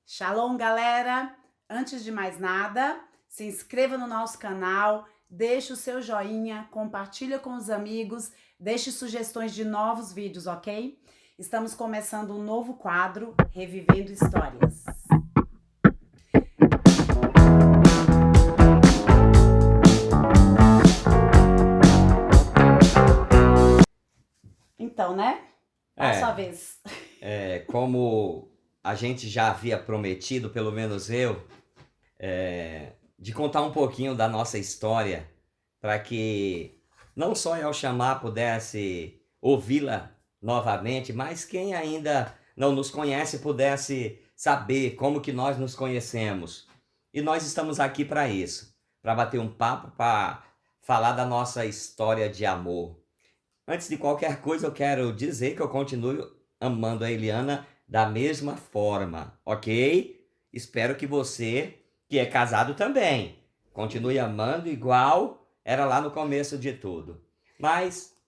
Shalom, galera! Antes de mais nada, se inscreva no nosso canal, deixe o seu joinha, compartilha com os amigos, deixe sugestões de novos vídeos, ok? Estamos começando um novo quadro, Revivendo Histórias. Então, né? A sua vez. Como a gente já havia prometido, pelo menos eu, de contar um pouquinho da nossa história, para que não só El Shammah pudesse ouvi-la novamente, mas quem ainda não nos conhece pudesse saber como que nós nos conhecemos. E nós estamos aqui para isso, para bater um papo, para falar da nossa história de amor. Antes de qualquer coisa, eu quero dizer que eu continuo amando a Eliana da mesma forma, ok? Espero que você, que é casado também, continue amando igual era lá no começo de tudo.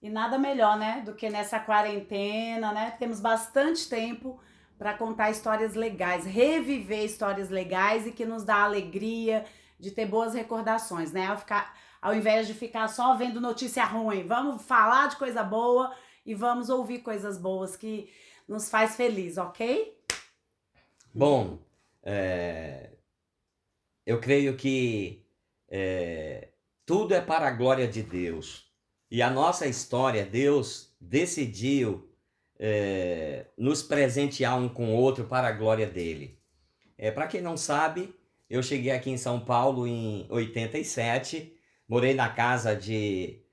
E nada melhor, né, do que nessa quarentena, né? Temos bastante tempo para contar histórias legais, reviver histórias legais e que nos dá alegria de ter boas recordações, né? Ao invés de ficar só vendo notícia ruim, vamos falar de coisa boa e vamos ouvir coisas boas que nos faz feliz, ok? Bom, eu creio que tudo é para a glória de Deus. E a nossa história, Deus decidiu nos presentear um com o outro para a glória dele. Para quem não sabe, eu cheguei aqui em São Paulo em 87, morei na casa de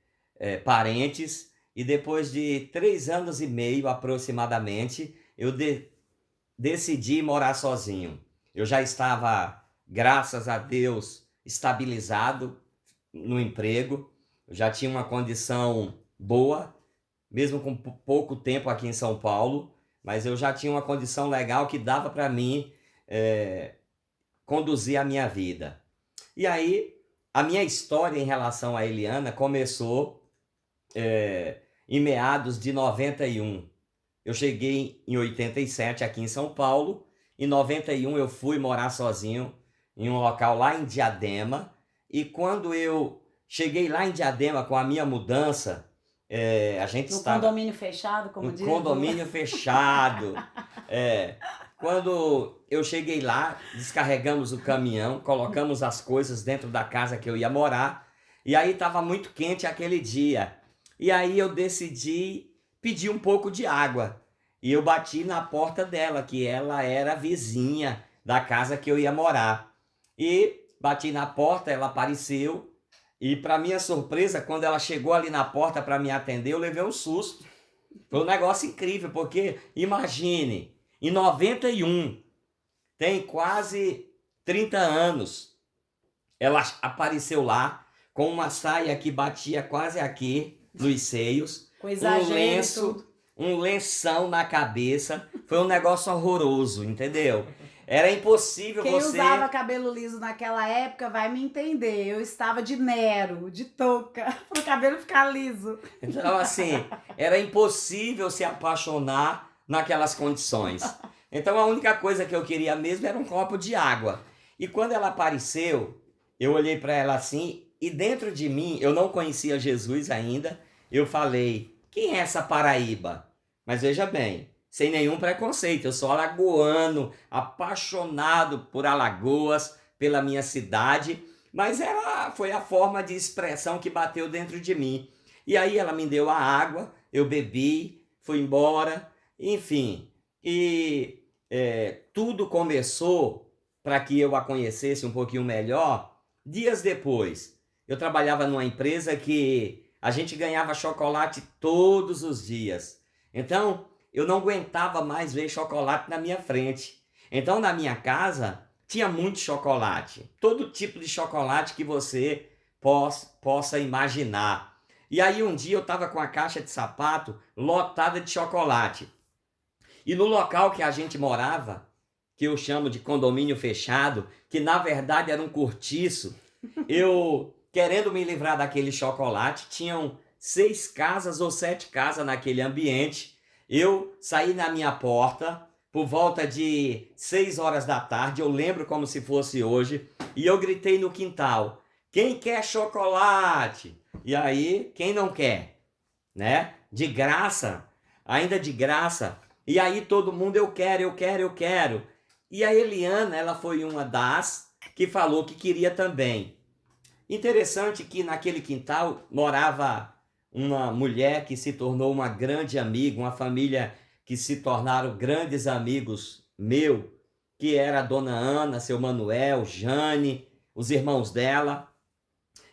parentes e depois de 3 anos e meio aproximadamente, eu decidi morar sozinho. Eu já estava, graças a Deus, estabilizado no emprego, eu já tinha uma condição boa, mesmo com pouco tempo aqui em São Paulo, mas eu já tinha uma condição legal que dava para mim conduzir a minha vida. E aí, a minha história em relação a Eliana começou em meados de 91. Eu cheguei em 87 aqui em São Paulo, em 91 eu fui morar sozinho em um local lá em Diadema, e quando eu cheguei lá em Diadema com a minha mudança, a gente estava... condomínio fechado, como diz? Condomínio fechado. Quando eu cheguei lá, descarregamos o caminhão, colocamos as coisas dentro da casa que eu ia morar, e aí estava muito quente aquele dia. E aí eu decidi pedir um pouco de água. E eu bati na porta dela, que ela era vizinha da casa que eu ia morar. E bati na porta, ela apareceu. E para minha surpresa, quando ela chegou ali na porta para me atender, eu levei um susto. Foi um negócio incrível, porque imagine, em 91, tem quase 30 anos, ela apareceu lá com uma saia que batia quase aqui nos seios, um lenção na cabeça, foi um negócio horroroso, entendeu? Era impossível Quem usava cabelo liso naquela época vai me entender. Eu estava de Nero, de touca, para o cabelo ficar liso. Então, assim, era impossível se apaixonar naquelas condições. Então, a única coisa que eu queria mesmo era um copo de água. E quando ela apareceu, eu olhei para ela assim, e dentro de mim, eu não conhecia Jesus ainda, eu falei, quem é essa Paraíba? Mas veja bem, sem nenhum preconceito, eu sou alagoano, apaixonado por Alagoas, pela minha cidade, mas foi a forma de expressão que bateu dentro de mim. E aí ela me deu a água, eu bebi, fui embora, enfim. E tudo começou para que eu a conhecesse um pouquinho melhor dias depois. Eu trabalhava numa empresa que a gente ganhava chocolate todos os dias. Então, eu não aguentava mais ver chocolate na minha frente. Então, na minha casa, tinha muito chocolate. Todo tipo de chocolate que você possa imaginar. E aí, um dia, eu estava com a caixa de sapato lotada de chocolate. E no local que a gente morava, que eu chamo de condomínio fechado, que na verdade era um cortiço, eu, querendo me livrar daquele chocolate, tinham 6 casas ou 7 casas naquele ambiente, eu saí na minha porta, por volta de 6 horas da tarde, eu lembro como se fosse hoje, e eu gritei no quintal: quem quer chocolate? E aí, quem não quer, né? De graça, ainda de graça. E aí todo mundo, eu quero, eu quero, eu quero. E a Eliana, ela foi uma das que falou que queria também. Interessante que naquele quintal morava uma mulher que se tornou uma grande amiga, uma família que se tornaram grandes amigos meu, que era a dona Ana, seu Manuel, Jane, os irmãos dela.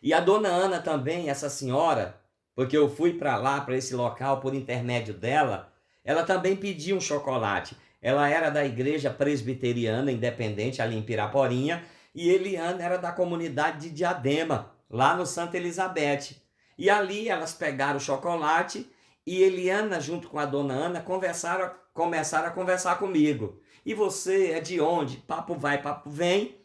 E a dona Ana também, essa senhora, porque eu fui para lá, para esse local, por intermédio dela, ela também pediu um chocolate. Ela era da igreja presbiteriana independente, ali em Piraporinha, e Eliana era da comunidade de Diadema, lá no Santa Elizabeth. E ali elas pegaram o chocolate e Eliana, junto com a dona Ana, começaram a conversar comigo. E você é de onde? Papo vai, papo vem.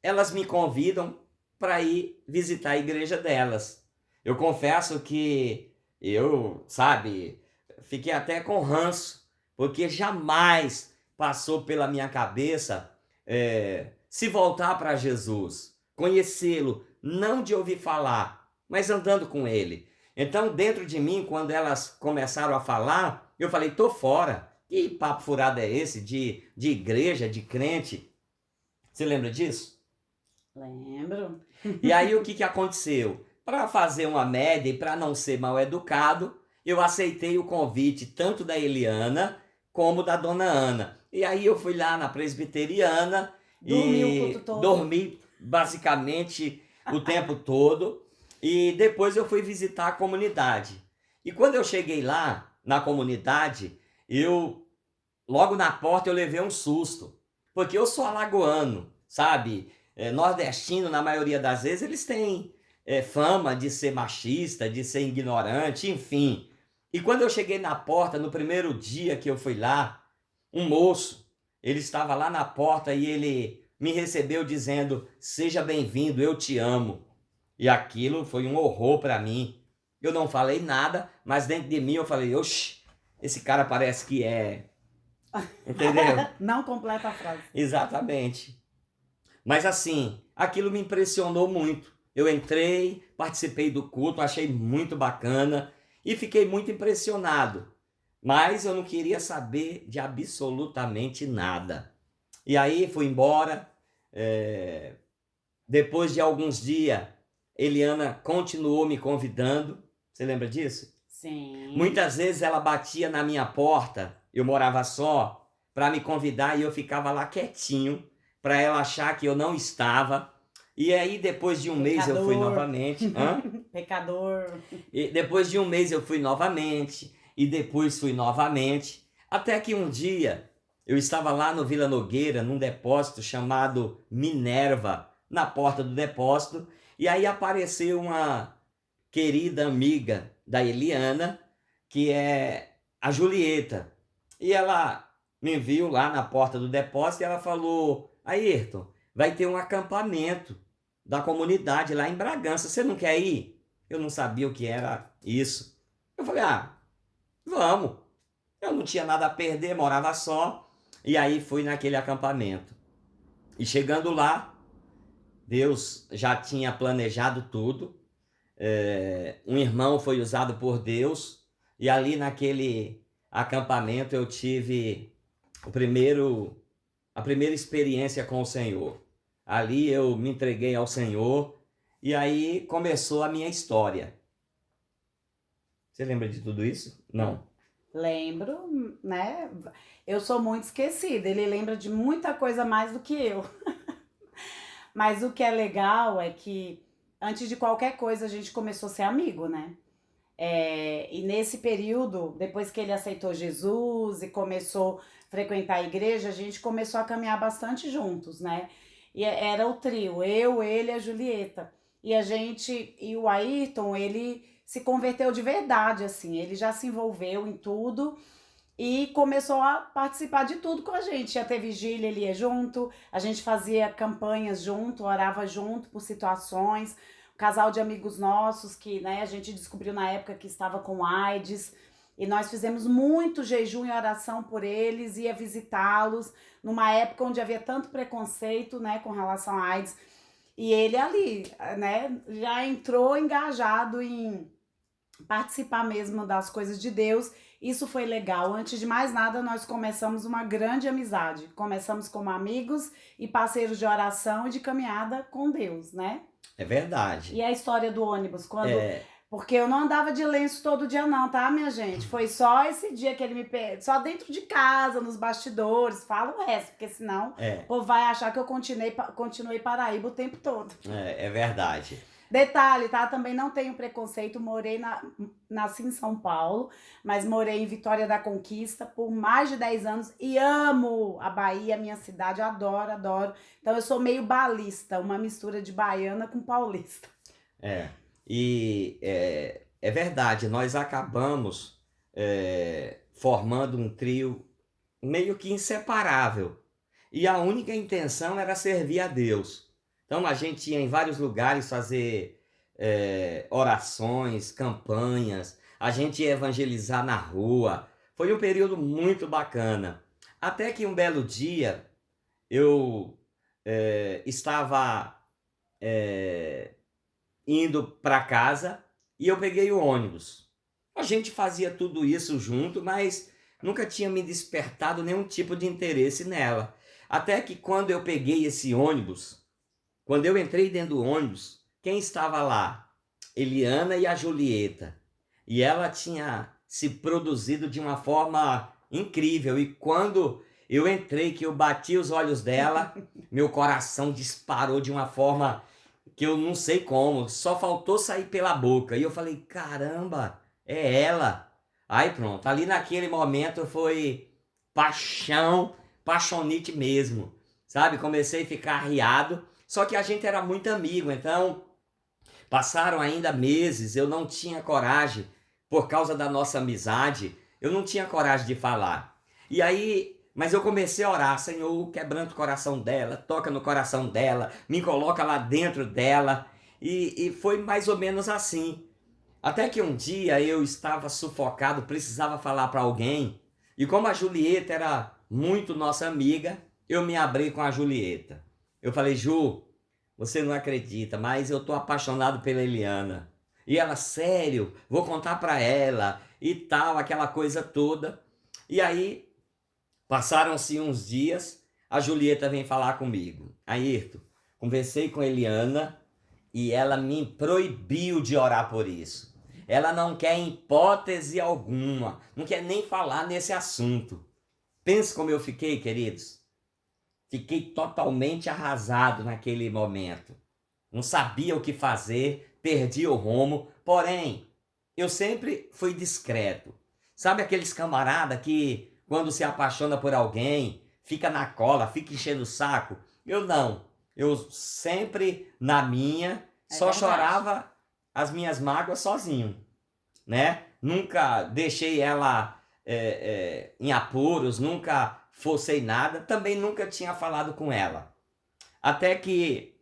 Elas me convidam para ir visitar a igreja delas. Eu confesso que eu, sabe, fiquei até com ranço, porque jamais passou pela minha cabeça se voltar para Jesus, conhecê-lo, não de ouvir falar, mas andando com ele. Então, dentro de mim, quando elas começaram a falar, eu falei, tô fora. Que papo furado é esse de igreja, de crente? Você lembra disso? Lembro. E aí o que aconteceu? Para fazer uma média e para não ser mal educado, eu aceitei o convite tanto da Eliana como da dona Ana. E aí eu fui lá na presbiteriana Dormi o culto e todo. dormi basicamente o tempo todo. E depois eu fui visitar a comunidade. E quando eu cheguei lá na comunidade, logo na porta eu levei um susto. Porque eu sou alagoano, sabe? Nordestino, na maioria das vezes, eles têm fama de ser machista, de ser ignorante, enfim. E quando eu cheguei na porta, no primeiro dia que eu fui lá, um moço, ele estava lá na porta e ele me recebeu dizendo, seja bem-vindo, eu te amo. E aquilo foi um horror para mim. Eu não falei nada, mas dentro de mim eu falei, oxe, esse cara parece que é... Entendeu? Não completa a frase. Exatamente. Mas assim, aquilo me impressionou muito. Eu entrei, participei do culto, achei muito bacana e fiquei muito impressionado. Mas eu não queria saber de absolutamente nada. E aí fui embora. Depois de alguns dias, Eliana continuou me convidando. Você lembra disso? Sim. Muitas vezes ela batia na minha porta, eu morava só, para me convidar e eu ficava lá quietinho, para ela achar que eu não estava. E aí depois de um mês eu fui novamente. Pecador. E depois de um mês eu fui novamente, e depois fui novamente, até que um dia eu estava lá no Vila Nogueira, num depósito chamado Minerva, na porta do depósito, e aí apareceu uma querida amiga da Eliana, que é a Julieta. E ela me viu lá na porta do depósito e ela falou, Ayrton, vai ter um acampamento da comunidade lá em Bragança, você não quer ir? Eu não sabia o que era isso. Eu falei, vamos. Eu não tinha nada a perder, morava só. E aí fui naquele acampamento. E chegando lá, Deus já tinha planejado tudo. Um irmão foi usado por Deus. E ali naquele acampamento eu tive a primeira experiência com o Senhor. Ali eu me entreguei ao Senhor. E aí começou a minha história. Você lembra de tudo isso? Não. Lembro, né? Eu sou muito esquecida. Ele lembra de muita coisa mais do que eu. Mas o que é legal é que antes de qualquer coisa a gente começou a ser amigo, né? E nesse período, depois que ele aceitou Jesus e começou a frequentar a igreja, a gente começou a caminhar bastante juntos, né? E era o trio, eu, ele e a Julieta. E o Ayrton, ele se converteu de verdade, assim, ele já se envolveu em tudo e começou a participar de tudo com a gente. Ia ter vigília, ele ia junto, a gente fazia campanhas junto, orava junto por situações. Um casal de amigos nossos que, né, a gente descobriu na época que estava com AIDS, E nós fizemos muito jejum e oração por eles, ia visitá-los, numa época onde havia tanto preconceito, né, com relação à AIDS. E ele ali, né, já entrou engajado em participar mesmo das coisas de Deus. Isso foi legal. Antes de mais nada, nós começamos uma grande amizade. Começamos como amigos e parceiros de oração e de caminhada com Deus, né? É verdade. E a história do ônibus, quando... É, Porque eu não andava de lenço todo dia não, tá, minha gente? Foi só esse dia que ele me... Só dentro de casa, nos bastidores. Fala o resto, porque senão o povo vai achar que eu continuei Paraíba o tempo todo. é verdade. Detalhe, tá? Também não tenho preconceito. Nasci em São Paulo, mas morei em Vitória da Conquista por mais de 10 anos e amo a Bahia, minha cidade. Adoro, adoro. Então eu sou meio balista, uma mistura de baiana com paulista. E é verdade, nós acabamos formando um trio meio que inseparável. E a única intenção era servir a Deus. Então a gente ia em vários lugares fazer orações, campanhas, a gente ia evangelizar na rua. Foi um período muito bacana. Até que um belo dia eu estava indo para casa e eu peguei o ônibus. A gente fazia tudo isso junto, mas nunca tinha me despertado nenhum tipo de interesse nela. Até que quando eu peguei esse ônibus, quando eu entrei dentro do ônibus, quem estava lá? Eliana e a Julieta. E ela tinha se produzido de uma forma incrível. E quando eu entrei, que eu bati os olhos dela, meu coração disparou de uma forma que eu não sei como. Só faltou sair pela boca. E eu falei, caramba, é ela. Aí pronto, ali naquele momento foi paixão, paixonite mesmo. Sabe, comecei a ficar arriado. Só que a gente era muito amigo, então passaram ainda meses, eu não tinha coragem, por causa da nossa amizade, eu não tinha coragem de falar. E aí, mas eu comecei a orar, Senhor, quebranta o coração dela, toca no coração dela, me coloca lá dentro dela. E foi mais ou menos assim. Até que um dia eu estava sufocado, precisava falar para alguém, e como a Julieta era muito nossa amiga, eu me abri com a Julieta. Eu falei, Ju, você não acredita, mas eu tô apaixonado pela Eliana. E ela, sério, vou contar pra ela e tal, aquela coisa toda. E aí, passaram-se uns dias, a Julieta vem falar comigo. Ayrton, conversei com a Eliana e ela me proibiu de orar por isso. Ela não quer em hipótese alguma, não quer nem falar nesse assunto. Pense como eu fiquei, queridos. Fiquei totalmente arrasado naquele momento. Não sabia o que fazer, perdi o rumo. Porém, eu sempre fui discreto. Sabe aqueles camarada que, quando se apaixona por alguém, fica na cola, fica enchendo o saco? Eu não. Eu sempre na minha, só chorava as minhas mágoas sozinho, né? Nunca deixei ela em apuros, nunca forcei nada, também nunca tinha falado com ela. Até que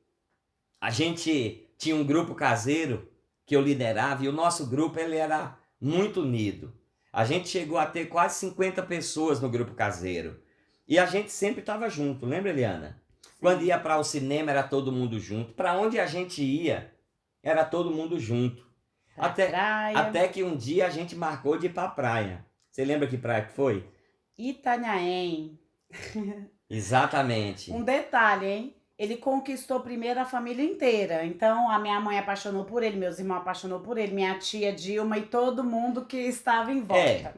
a gente tinha um grupo caseiro que eu liderava e o nosso grupo ele era muito unido. A gente chegou a ter quase 50 pessoas no grupo caseiro. E a gente sempre estava junto, lembra, Eliana? Quando ia para o cinema era todo mundo junto. Para onde a gente ia, era todo mundo junto. Até que um dia a gente marcou de ir para a praia. Você lembra que praia que foi? Itanhaém. Exatamente. Um detalhe, hein? Ele conquistou primeiro a família inteira. Então, a minha mãe apaixonou por ele, meus irmãos apaixonou por ele, minha tia Dilma e todo mundo que estava em volta.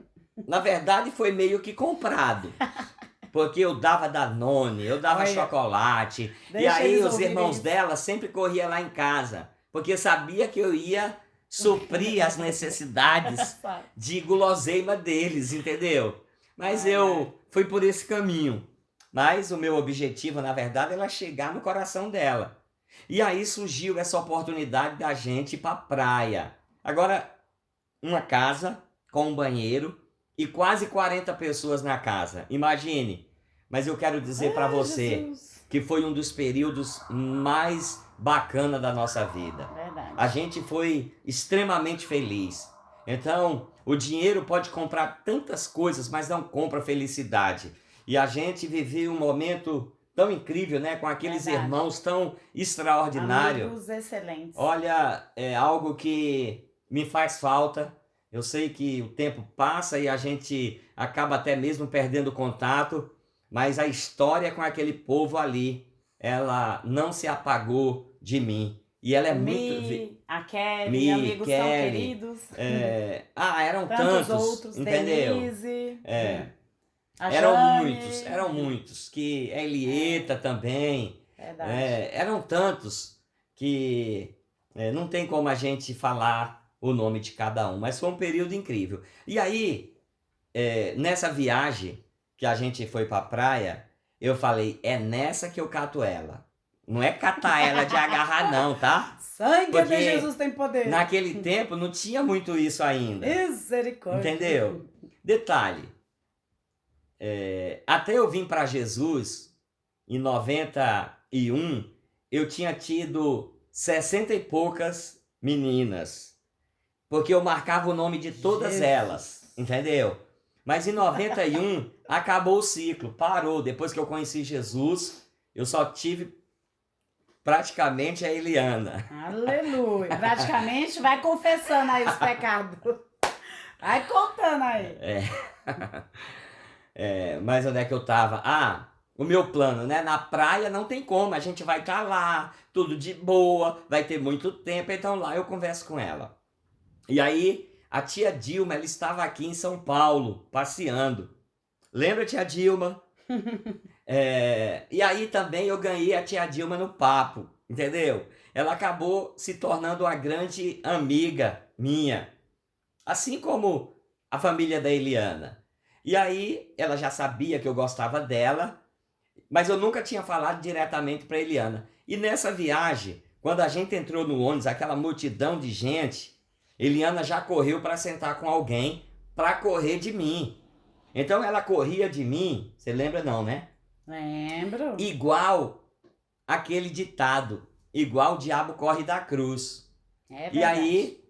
Na verdade, foi meio que comprado. Porque eu dava Danone, eu dava chocolate. E aí os irmãos dela sempre corriam lá em casa. Porque sabia que eu ia suprir as necessidades de guloseima deles, entendeu? Mas eu fui por esse caminho. Mas o meu objetivo, na verdade, era chegar no coração dela. E aí surgiu essa oportunidade da gente ir para a praia. Agora, uma casa com um banheiro e quase 40 pessoas na casa. Imagine. Mas eu quero dizer para você que foi um dos períodos mais bacanas da nossa vida. Verdade. A gente foi extremamente feliz. Então, o dinheiro pode comprar tantas coisas, mas não compra felicidade. E a gente viveu um momento tão incrível, né? Com aqueles Verdade. irmãos tão extraordinários. Amigos excelentes. Olha, é algo que me faz falta. Eu sei que o tempo passa e a gente acaba até mesmo perdendo contato, mas a história com aquele povo ali, ela não se apagou de mim. E ela é muito. A Kelly, Mi, amigos tão Kelly, queridos. eram Tantos tantos, outros, entendeu? Denise, a Eram Jane. muitos, que Elieta também, Verdade. eram tantos que não tem como a gente falar o nome de cada um, mas foi um período incrível. E aí, nessa viagem que a gente foi pra praia, eu falei, é nessa que eu cato ela. Não é catar ela de agarrar não, tá? Sangue Porque de Jesus tem poder. Naquele tempo não tinha muito isso ainda. Misericórdia. Entendeu? Detalhe, até eu vim para Jesus, em 91, eu tinha tido 60 e poucas meninas, porque eu marcava o nome de todas Jesus. elas, entendeu? Mas em 91, acabou o ciclo, parou. Depois que eu conheci Jesus, eu só tive praticamente a Eliana. Aleluia. Praticamente vai confessando aí os pecados. Vai contando aí. Mas onde é que eu tava? O meu plano, né? Na praia não tem como, a gente vai estar lá, tudo de boa, vai ter muito tempo, então lá eu converso com ela. E aí, a tia Dilma, ela estava aqui em São Paulo, passeando. Lembra, tia Dilma? E aí também eu ganhei a tia Dilma no papo, entendeu? Ela acabou se tornando uma grande amiga minha, assim como a família da Eliana. E aí ela já sabia que eu gostava dela, mas eu nunca tinha falado diretamente para Eliana. E nessa viagem, quando a gente entrou no ônibus, aquela multidão de gente, Eliana já correu para sentar com alguém para correr de mim. Então ela corria de mim, você lembra não, né? Lembro. Igual aquele ditado, igual o diabo corre da cruz. É E aí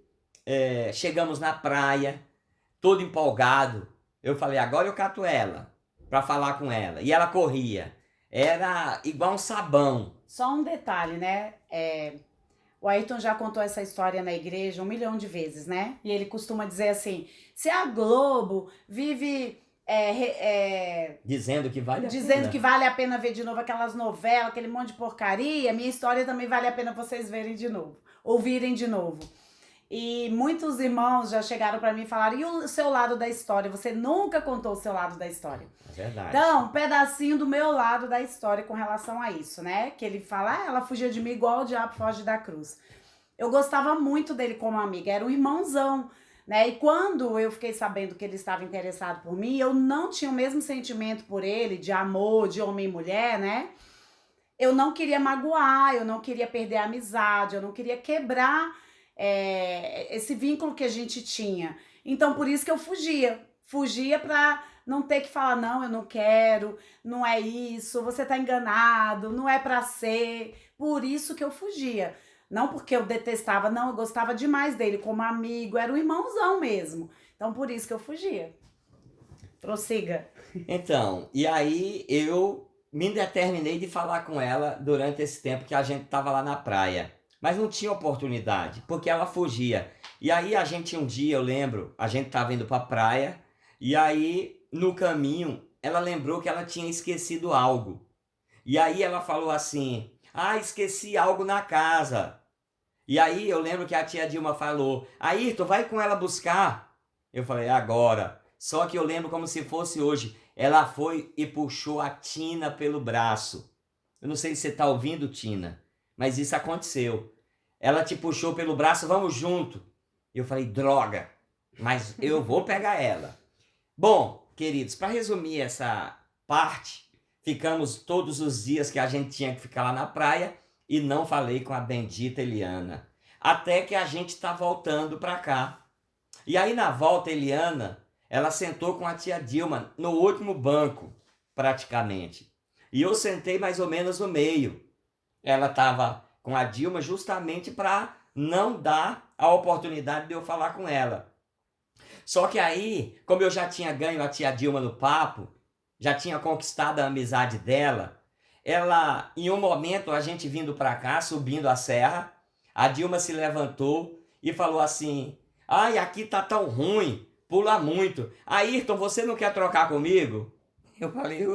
chegamos na praia, todo empolgado. Eu falei, agora eu cato ela, para falar com ela. E ela corria. Era igual um sabão. Só um detalhe, né? O Ayrton já contou essa história na igreja 1 milhão de vezes, né? E ele costuma dizer assim, se a Globo vive... dizendo que vale a dizendo pena. que vale a pena ver de novo aquelas novelas, aquele monte de porcaria, minha história também vale a pena vocês verem de novo, ouvirem de novo. E muitos irmãos já chegaram para mim e falaram, e o seu lado da história? Você nunca contou o seu lado da história. É verdade. Então, um pedacinho do meu lado da história com relação a isso, né? Que ele fala, ela fugia de mim igual o diabo foge da cruz. Eu gostava muito dele como amiga, era um irmãozão, né? E quando eu fiquei sabendo que ele estava interessado por mim, eu não tinha o mesmo sentimento por ele, de amor, de homem e mulher, né? Eu não queria magoar, eu não queria perder a amizade, eu não queria quebrar esse vínculo que a gente tinha. Então, por isso que eu fugia pra não ter que falar, não, eu não quero, não é isso, você tá enganado, não é pra ser. Por isso que eu fugia. Não porque eu detestava, não, eu gostava demais dele como amigo, era um irmãozão mesmo. Então, por isso que eu fugia. Prossiga. Então, e aí eu me determinei de falar com ela durante esse tempo que a gente tava lá na praia. Mas não tinha oportunidade, porque ela fugia. E aí a gente um dia, eu lembro, a gente tava indo pra praia, e aí no caminho ela lembrou que ela tinha esquecido algo. E aí ela falou assim, esqueci algo na casa. E aí eu lembro que a tia Dilma falou, Ayrton, vai com ela buscar. Eu falei, agora. Só que eu lembro como se fosse hoje. Ela foi e puxou a Tina pelo braço. Eu não sei se você tá ouvindo, Tina, mas isso aconteceu. Ela te puxou pelo braço, vamos junto. Eu falei, droga, mas eu vou pegar ela. Bom, queridos, para resumir essa parte, ficamos todos os dias que a gente tinha que ficar lá na praia e não falei com a bendita Eliana. Até que a gente tá voltando para cá. E aí na volta, Eliana, ela sentou com a tia Dilma no último banco, praticamente. E eu sentei mais ou menos no meio. Ela estava com a Dilma justamente para não dar a oportunidade de eu falar com ela. Só que aí, como eu já tinha ganho a tia Dilma no papo, já tinha conquistado a amizade dela, ela, em um momento, a gente vindo para cá, subindo a serra, a Dilma se levantou e falou assim: ai, aqui tá tão ruim, pula muito. Ayrton, você não quer trocar comigo? Eu falei: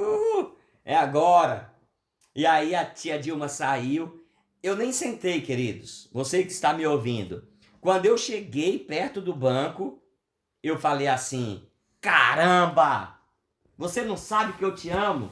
é agora. E aí a tia Dilma saiu. Eu nem sentei, queridos, você que está me ouvindo. Quando eu cheguei perto do banco, eu falei assim: caramba, você não sabe que eu te amo?